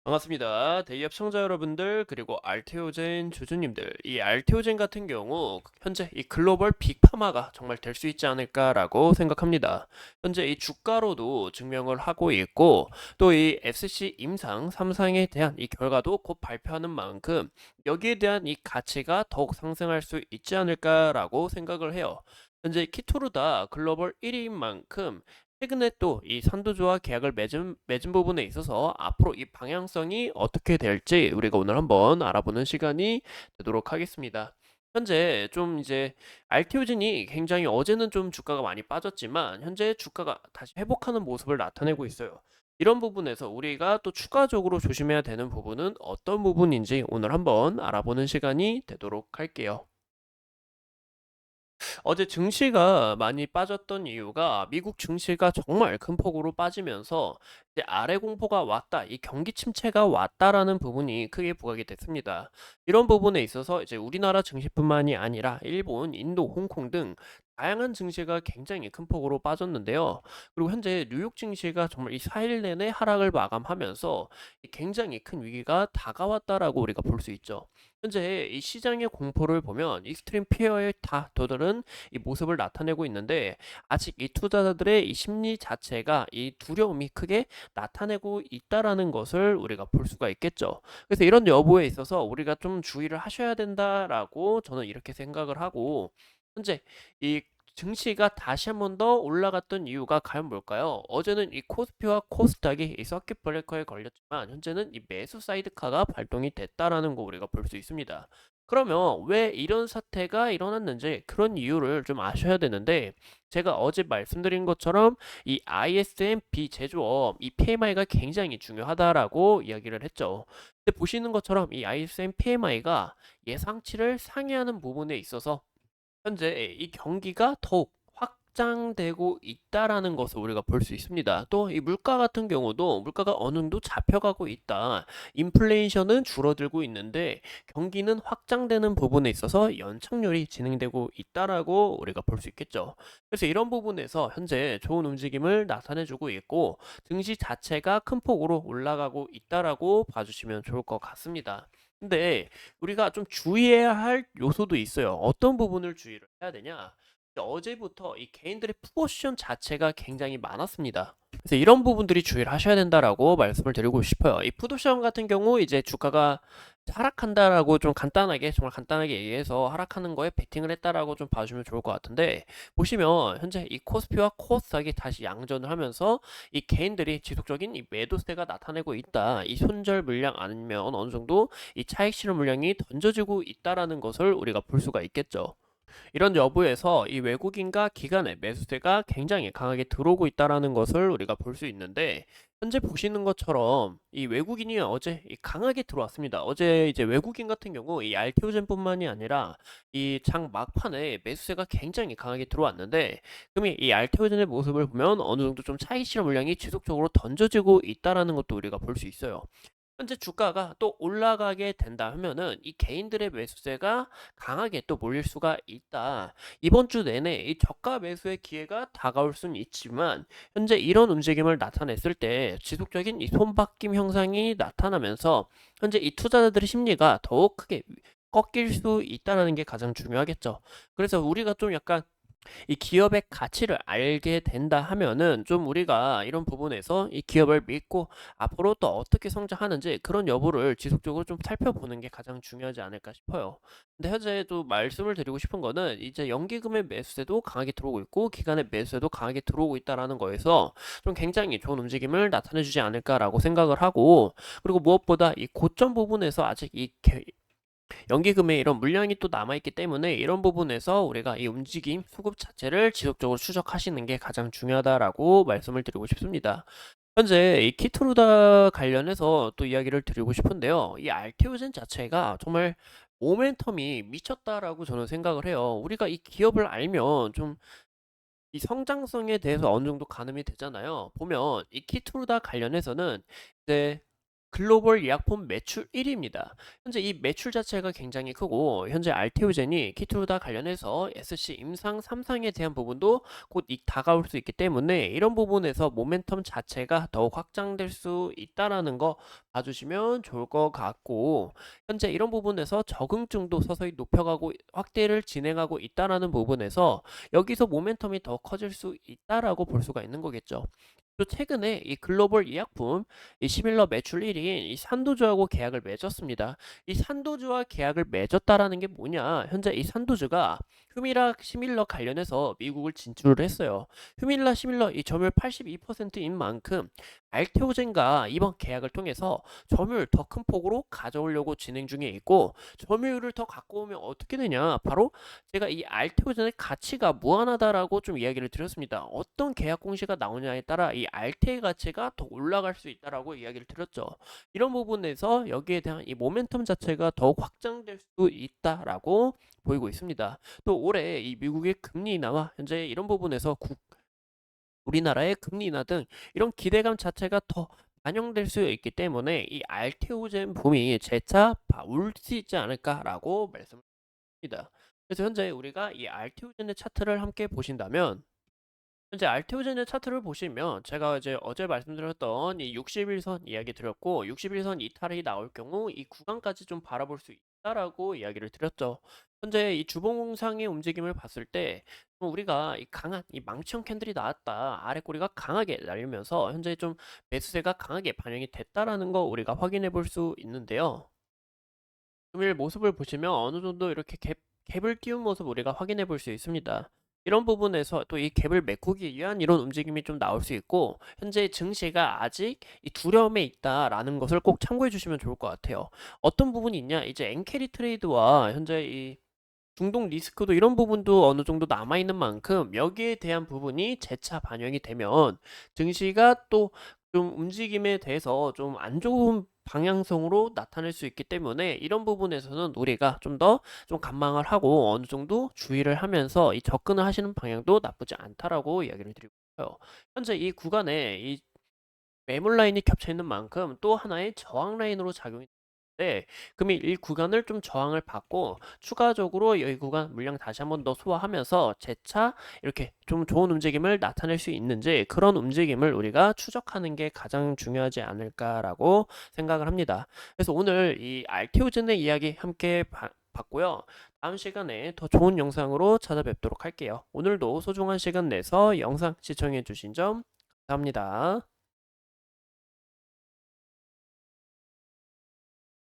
반갑습니다. 대기업 청자 여러분들 그리고 알테오젠 주주님들 이 알테오젠 같은 경우 현재 이 글로벌 빅파마가 정말 될 수 있지 않을까라고 생각합니다. 현재 이 주가로도 증명을 하고 있고 또 이 FCC 임상 3상에 대한 이 결과도 곧 발표하는 만큼 여기에 대한 이 가치가 더욱 상승할 수 있지 않을까라고 생각을 해요. 현재 키토르다 글로벌 1위인 만큼 최근에 또 이 선두주와 계약을 맺은 부분에 있어서 앞으로 이 방향성이 어떻게 될지 우리가 오늘 한번 알아보는 시간이 되도록 하겠습니다. 현재 좀 이제 알티오진이 굉장히 어제는 좀 주가가 많이 빠졌지만 현재 주가가 다시 회복하는 모습을 나타내고 있어요. 이런 부분에서 우리가 또 추가적으로 조심해야 되는 부분은 어떤 부분인지 오늘 한번 알아보는 시간이 되도록 할게요. 어제 증시가 많이 빠졌던 이유가 미국 증시가 정말 큰 폭으로 빠지면서 이제 아래 공포가 왔다, 이 경기 침체가 왔다라는 부분이 크게 부각이 됐습니다. 이런 부분에 있어서 이제 우리나라 증시뿐만이 아니라 일본, 인도, 홍콩 등 다양한 증시가 굉장히 큰 폭으로 빠졌는데요. 그리고 현재 뉴욕 증시가 정말 이 4일 내내 하락을 마감하면서 이 굉장히 큰 위기가 다가왔다라고 우리가 볼 수 있죠. 현재 이 시장의 공포를 보면 익스트림 피어에 다 도달은 이 모습을 나타내고 있는데 아직 이 투자자들의 이 심리 자체가 이 두려움이 크게 나타내고 있다라는 것을 우리가 볼 수가 있겠죠. 그래서 이런 여부에 있어서 우리가 좀 주의를 하셔야 된다라고 저는 이렇게 생각을 하고 현재 이 증시가 다시 한 번 더 올라갔던 이유가 과연 뭘까요? 어제는 이 코스피와 코스닥이 이 서킷 브레이커에 걸렸지만 현재는 이 매수 사이드카가 발동이 됐다라는 거 우리가 볼 수 있습니다. 그러면 왜 이런 사태가 일어났는지 그런 이유를 좀 아셔야 되는데 제가 어제 말씀드린 것처럼 이 ISM 비제조업 이 PMI가 굉장히 중요하다라고 이야기를 했죠. 근데 보시는 것처럼 이 ISM PMI가 예상치를 상회하는 부분에 있어서 현재 이 경기가 더욱 확장되고 있다라는 것을 우리가 볼 수 있습니다. 또 이 물가 같은 경우도 물가가 어느 정도 잡혀가고 있다. 인플레이션은 줄어들고 있는데 경기는 확장되는 부분에 있어서 연착률이 진행되고 있다라고 우리가 볼 수 있겠죠. 그래서 이런 부분에서 현재 좋은 움직임을 나타내주고 있고 증시 자체가 큰 폭으로 올라가고 있다라고 봐주시면 좋을 것 같습니다. 근데 우리가 좀 주의해야 할 요소도 있어요. 어떤 부분을 주의를 해야 되냐? 어제부터 이 개인들의 포지션 자체가 굉장히 많았습니다. 그래서 이런 부분들이 주의를 하셔야 된다라고 말씀을 드리고 싶어요. 이 푸드시험 같은 경우 이제 주가가 하락한다라고 좀 간단하게 정말 간단하게 얘기해서 하락하는 거에 베팅을 했다라고 좀 봐주면 좋을 것 같은데 보시면 현재 이 코스피와 코스닥이 다시 양전을 하면서 이 개인들이 지속적인 이 매도세가 나타내고 있다. 이 손절 물량 아니면 어느 정도 이 차익 실현 물량이 던져지고 있다라는 것을 우리가 볼 수가 있겠죠. 이런 여부에서 이 외국인과 기관의 매수세가 굉장히 강하게 들어오고 있다라는 것을 우리가 볼 수 있는데 현재 보시는 것처럼 이 외국인이 어제 강하게 들어왔습니다. 어제 이제 외국인 같은 경우 이 알테오젠뿐만이 아니라 이 장 막판에 매수세가 굉장히 강하게 들어왔는데 그럼 이 알테오젠의 모습을 보면 어느 정도 좀 차익 실현 물량이 지속적으로 던져지고 있다라는 것도 우리가 볼 수 있어요. 현재 주가가 또 올라가게 된다 하면은 이 개인들의 매수세가 강하게 또 몰릴 수가 있다. 이번 주 내내 이 저가 매수의 기회가 다가올 수는 있지만 현재 이런 움직임을 나타냈을 때 지속적인 이 손바뀜 형상이 나타나면서 현재 이 투자자들의 심리가 더욱 크게 꺾일 수 있다는 게 가장 중요하겠죠. 그래서 우리가 좀 약간 이 기업의 가치를 알게 된다 하면은 좀 우리가 이런 부분에서 이 기업을 믿고 앞으로 또 어떻게 성장하는지 그런 여부를 지속적으로 좀 살펴보는 게 가장 중요하지 않을까 싶어요. 근데 현재 또 말씀을 드리고 싶은 거는 이제 연기금의 매수세도 강하게 들어오고 있고 기관의 매수세도 강하게 들어오고 있다라는 거에서 좀 굉장히 좋은 움직임을 나타내 주지 않을까라고 생각을 하고 그리고 무엇보다 이 고점 부분에서 아직 이 연기금에 이런 물량이 또 남아있기 때문에 이런 부분에서 우리가 이 움직임, 수급 자체를 지속적으로 추적하시는 게 가장 중요하다라고 말씀을 드리고 싶습니다. 현재 이 키트루다 관련해서 또 이야기를 드리고 싶은데요. 이 알테오젠 자체가 정말 모멘텀이 미쳤다라고 저는 생각을 해요. 우리가 이 기업을 알면 좀 이 성장성에 대해서 어느 정도 가늠이 되잖아요. 보면 이 키트루다 관련해서는 이제 글로벌 예약품 매출 1위입니다. 현재 이 매출 자체가 굉장히 크고 현재 알테오젠이 키투르다 관련해서 SC 임상 3상에 대한 부분도 곧 다가올 수 있기 때문에 이런 부분에서 모멘텀 자체가 더욱 확장될 수 있다라는 거 봐주시면 좋을 것 같고 현재 이런 부분에서 적응증도 서서히 높여가고 확대를 진행하고 있다라는 부분에서 여기서 모멘텀이 더 커질 수 있다라고 볼 수가 있는 거겠죠. 또 최근에 이 글로벌医薬품 이 시밀러 매출 1위인 이 산도주하고 계약을 맺었습니다. 이 산도주와 계약을 맺었다라는 게 뭐냐? 현재 이 산도주가 휴밀라 시밀러 관련해서 미국을 진출을 했어요. 휴밀라 시밀러 이 점유율 82%인 만큼 알테오젠과 이번 계약을 통해서 점유율 더 큰 폭으로 가져오려고 진행 중에 있고 점유율을 더 갖고 오면 어떻게 되냐? 바로 제가 이 알테오젠의 가치가 무한하다라고 좀 이야기를 드렸습니다. 어떤 계약 공시가 나오냐에 따라 이 알테의 가치가 더 올라갈 수 있다라고 이야기를 드렸죠. 이런 부분에서 여기에 대한 이 모멘텀 자체가 더욱 확장될 수 있다라고 보이고 있습니다. 또 올해 이 미국의 금리 인하와 현재 이런 부분에서 우리나라의 금리 인하 등 이런 기대감 자체가 더 반영될 수 있기 때문에 이 알테오젠 붐이 재차 올 수 있지 않을까라고 말씀드립니다. 그래서 현재 우리가 이 알테오젠의 차트를 함께 보신다면 현재 알테오젠의 차트를 보시면 제가 이제 어제 말씀드렸던 이 61선 이야기 드렸고 61선 이탈이 나올 경우 이 구간까지 좀 바라볼 수 있다라고 이야기를 드렸죠. 현재 이 주봉상의 움직임을 봤을 때 우리가 이 강한 이 망치형 캔들이 나왔다. 아래 꼬리가 강하게 날리면서 현재 좀 매수세가 강하게 반영이 됐다라는 거 우리가 확인해 볼 수 있는데요. 금일 모습을 보시면 어느 정도 이렇게 갭을 띄운 모습 우리가 확인해 볼 수 있습니다. 이런 부분에서 또 이 갭을 메꾸기 위한 이런 움직임이 좀 나올 수 있고 현재 증시가 아직 이 두려움에 있다라는 것을 꼭 참고해 주시면 좋을 것 같아요. 어떤 부분이 있냐? 이제 엔캐리 트레이드와 현재 이 중동 리스크도 이런 부분도 어느 정도 남아있는 만큼 여기에 대한 부분이 재차 반영이 되면 증시가 또 좀 움직임에 대해서 좀 안 좋은 방향성으로 나타낼 수 있기 때문에 이런 부분에서는 우리가 좀 더 좀 관망을 하고 어느 정도 주의를 하면서 이 접근을 하시는 방향도 나쁘지 않다라고 이야기를 드리고 있어요. 현재 이 구간에 이 매물 라인이 겹쳐 있는 만큼 또 하나의 저항 라인으로 작용이 되는데 금일 이 구간을 좀 저항을 받고 추가적으로 이 구간 물량 다시 한번 더 소화하면서 재차 이렇게 좀 좋은 움직임을 나타낼 수 있는지 그런 움직임을 우리가 추적하는 게 가장 중요하지 않을까라고 생각을 합니다. 그래서 오늘 이 알테오젠의 이야기 함께 봤고요. 다음 시간에 더 좋은 영상으로 찾아뵙도록 할게요. 오늘도 소중한 시간 내서 영상 시청해 주신 점 감사합니다.